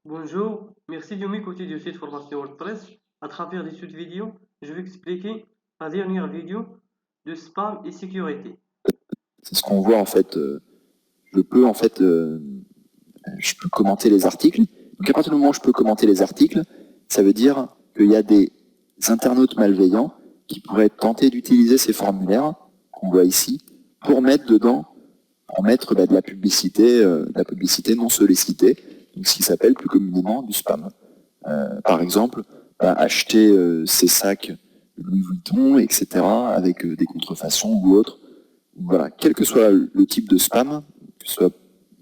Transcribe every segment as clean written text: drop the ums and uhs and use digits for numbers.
Bonjour, merci de m'écouter de cette formation WordPress. À travers cette vidéo, je vais expliquer la dernière vidéo de spam et sécurité. C'est ce qu'on voit en fait. Je peux en fait, je peux commenter les articles. Donc à partir du moment où je peux commenter les articles, ça veut dire qu'il y a des internautes malveillants qui pourraient tenter d'utiliser ces formulaires qu'on voit ici pour mettre dedans, pour mettre de la publicité non sollicitée, donc ce qui s'appelle plus communément du spam. Par exemple, acheter ces sacs Louis Vuitton, etc., avec des contrefaçons ou autres. Voilà, quel que soit le type de spam, que ce soit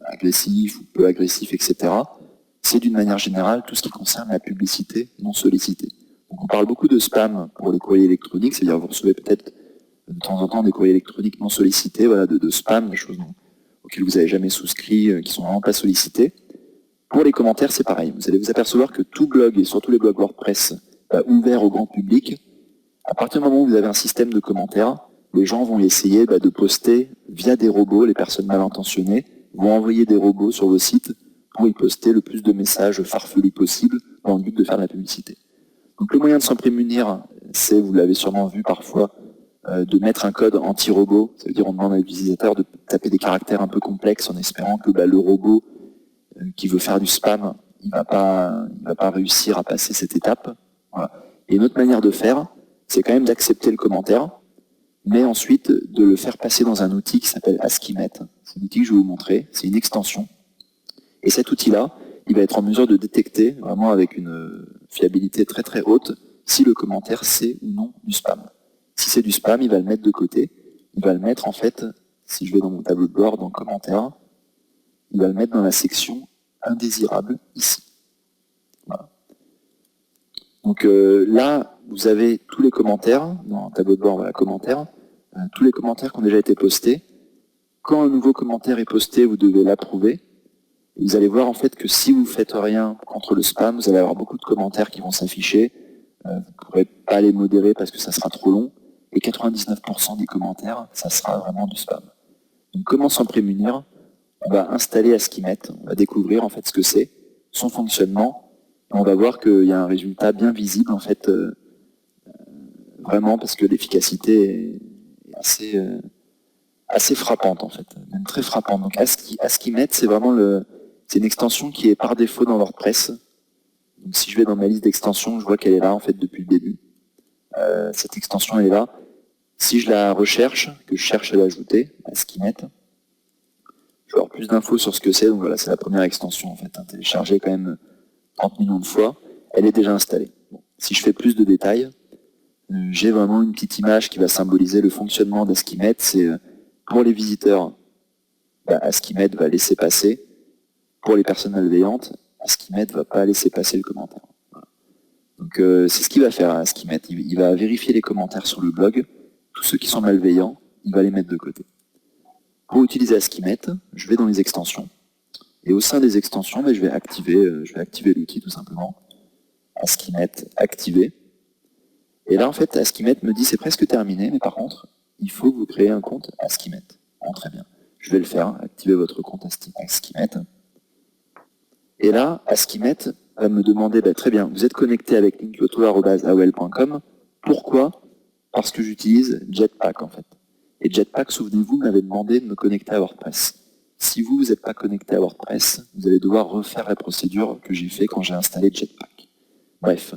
agressif ou peu agressif, etc., c'est d'une manière générale tout ce qui concerne la publicité non sollicitée. Donc on parle beaucoup de spam pour les courriers électroniques, c'est-à-dire que vous recevez peut-être de temps en temps des courriers électroniques non sollicités, voilà, de spam, des choses auxquelles vous n'avez jamais souscrit, qui sont vraiment pas sollicités. Pour les commentaires, c'est pareil. Vous allez vous apercevoir que tout blog, et surtout les blogs WordPress, ouverts au grand public, à partir du moment où vous avez un système de commentaires, les gens vont essayer de poster via des robots, les personnes mal intentionnées vont envoyer des robots sur vos sites pour y poster le plus de messages farfelus possible dans le but de faire de la publicité. Donc le moyen de s'en prémunir, c'est, vous l'avez sûrement vu parfois, de mettre un code anti-robot. Ça veut dire on demande à l'utilisateur de taper des caractères un peu complexes en espérant que le robot qui veut faire du spam, il va pas réussir à passer cette étape. Voilà. Et une autre manière de faire, c'est quand même d'accepter le commentaire, mais ensuite de le faire passer dans un outil qui s'appelle Askimet. C'est l'outil que je vais vous montrer, c'est une extension. Et cet outil-là, il va être en mesure de détecter, vraiment avec une fiabilité très très haute, si le commentaire c'est ou non du spam. Si c'est du spam, il va le mettre de côté. Il va le mettre en fait, si je vais dans mon tableau de bord, dans commentaires, il va le mettre dans la section indésirable ici. Voilà. Donc là, vous avez tous les commentaires, dans un tableau de bord, voilà, commentaires, tous les commentaires qui ont déjà été postés. Quand un nouveau commentaire est posté, vous devez l'approuver. Vous allez voir en fait que si vous ne faites rien contre le spam, vous allez avoir beaucoup de commentaires qui vont s'afficher. Vous ne pourrez pas les modérer parce que ça sera trop long. Et 99% des commentaires, ça sera vraiment du spam. Donc comment s'en prémunir? On va installer Askimet, on va découvrir en fait ce que c'est, son fonctionnement, et on va voir qu'il y a un résultat bien visible en fait, vraiment parce que l'efficacité est assez frappante en fait, même très frappante. Donc Askimet, c'est vraiment c'est une extension qui est par défaut dans WordPress. Donc si je vais dans ma liste d'extensions, je vois qu'elle est là en fait depuis le début. Cette extension elle est là. Si je la recherche, que je cherche à l'ajouter, Askimet, je vais avoir plus d'infos sur ce que c'est. Donc voilà, c'est la première extension en fait, téléchargée quand même 30 millions de fois. Elle est déjà installée. Bon. Si je fais plus de détails, j'ai vraiment une petite image qui va symboliser le fonctionnement d'Askimet. C'est pour les visiteurs, Askimet va laisser passer. Pour les personnes malveillantes, Askimet ne va pas laisser passer le commentaire. Voilà. Donc c'est ce qu'il va faire, Askimet. Il va vérifier les commentaires sur le blog. Tous ceux qui sont malveillants, il va les mettre de côté. Pour utiliser Askimet, je vais dans les extensions. Et au sein des extensions, je vais activer l'outil tout simplement. Askimet activé. Et là, en fait, Askimet me dit c'est presque terminé, mais par contre, il faut que vous créez un compte Askimet. Bon, très bien. Je vais le faire, activer votre compte Askimet. Et là, Askimet va me demander, très bien, vous êtes connecté avec linkyoto@aol.com. Pourquoi? Parce que j'utilise Jetpack, en fait. Et Jetpack, souvenez-vous, m'avait demandé de me connecter à WordPress. Si vous n'êtes pas connecté à WordPress, vous allez devoir refaire la procédure que j'ai fait quand j'ai installé Jetpack. Bref,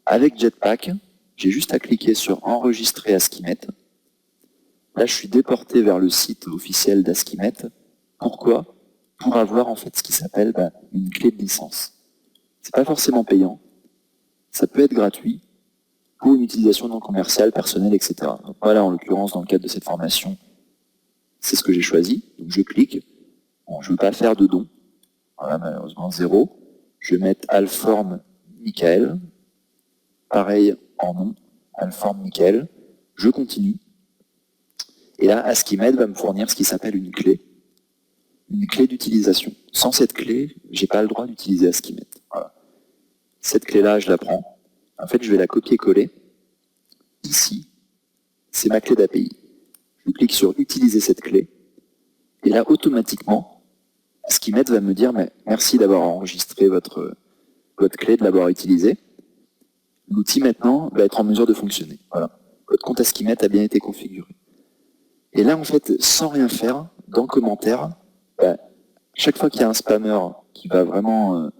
avec Jetpack, j'ai juste à cliquer sur Enregistrer Askimet. Là, je suis déporté vers le site officiel d'Askimet. Pourquoi? Pour avoir en fait ce qui s'appelle une clé de licence. C'est pas forcément payant. Ça peut être gratuit pour une utilisation non commerciale, personnelle, etc. Donc voilà, en l'occurrence, dans le cadre de cette formation, c'est ce que j'ai choisi. Donc je clique. Bon, je ne veux pas faire de don. Voilà, malheureusement, 0. Je vais mettre Alform Michael. Pareil en nom, Alform Michael. Je continue. Et là, Askimet va me fournir ce qui s'appelle une clé d'utilisation. Sans cette clé, je n'ai pas le droit d'utiliser Askimet. Voilà. Cette clé-là, je la prends. En fait, je vais la copier-coller. Ici, c'est ma clé d'API. Je clique sur Utiliser cette clé. Et là, automatiquement, Askimet va me dire merci d'avoir enregistré votre clé, de l'avoir utilisée. L'outil maintenant va être en mesure de fonctionner. Voilà. Votre compte Askimet a bien été configuré. Et là, en fait, sans rien faire, dans commentaire, chaque fois qu'il y a un spammer qui va vraiment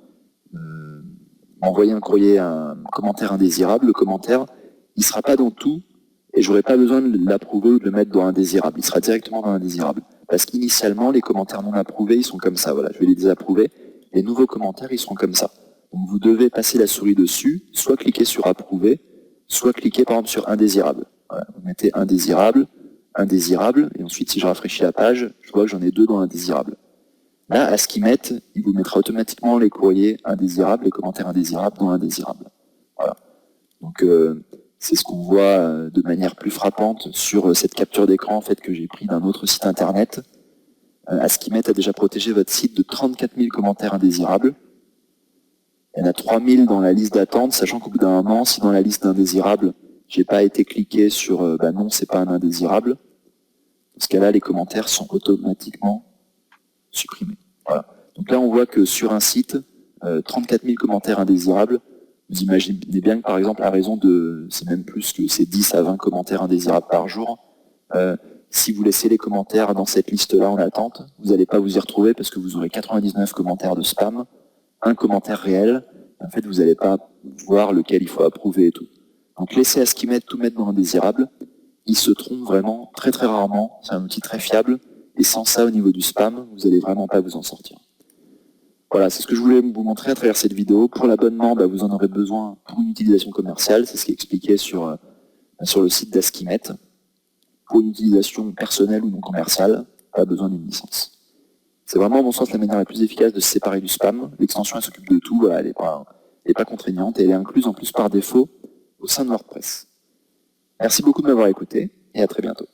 envoyer un courrier, un commentaire indésirable, le commentaire, il ne sera pas dans tout, et j'aurai pas besoin de l'approuver ou de le mettre dans indésirable. Il sera directement dans indésirable. Parce qu'initialement, les commentaires non approuvés, ils sont comme ça. Voilà, je vais les désapprouver. Les nouveaux commentaires, ils seront comme ça. Donc vous devez passer la souris dessus, soit cliquer sur approuver, soit cliquer par exemple sur indésirable. Voilà, vous mettez indésirable, indésirable, et ensuite si je rafraîchis la page, je vois que j'en ai 2 dans indésirable. Là, Askimet, il vous mettra automatiquement les courriers indésirables, les commentaires indésirables dans indésirable. Voilà. Donc c'est ce qu'on voit de manière plus frappante sur cette capture d'écran en fait, que j'ai pris d'un autre site internet. Askimet a déjà protégé votre site de 34 000 commentaires indésirables. Il y en a 3 000 dans la liste d'attente, sachant qu'au bout d'un moment, si dans la liste d'indésirables, j'ai pas été cliqué sur non, c'est pas un indésirable, dans ce cas-là, les commentaires sont automatiquement supprimés. Voilà. Donc là, on voit que sur un site, 34 000 commentaires indésirables. Vous imaginez bien que par exemple, à raison de, c'est même plus que c'est 10 à 20 commentaires indésirables par jour, si vous laissez les commentaires dans cette liste-là en attente, vous n'allez pas vous y retrouver parce que vous aurez 99 commentaires de spam, un commentaire réel, en fait vous n'allez pas voir lequel il faut approuver et tout. Donc laissez Askimet tout mettre dans indésirable, il se trompe vraiment très très rarement, c'est un outil très fiable, et sans ça au niveau du spam, vous n'allez vraiment pas vous en sortir. Voilà, c'est ce que je voulais vous montrer à travers cette vidéo. Pour l'abonnement, vous en aurez besoin pour une utilisation commerciale, c'est ce qui est expliqué sur le site d'Askimet. Pour une utilisation personnelle ou non commerciale, pas besoin d'une licence. C'est vraiment, à mon sens, la manière la plus efficace de se séparer du spam. L'extension, elle s'occupe de tout, elle n'est pas contraignante, et elle est incluse en plus par défaut au sein de WordPress. Merci beaucoup de m'avoir écouté, et à très bientôt.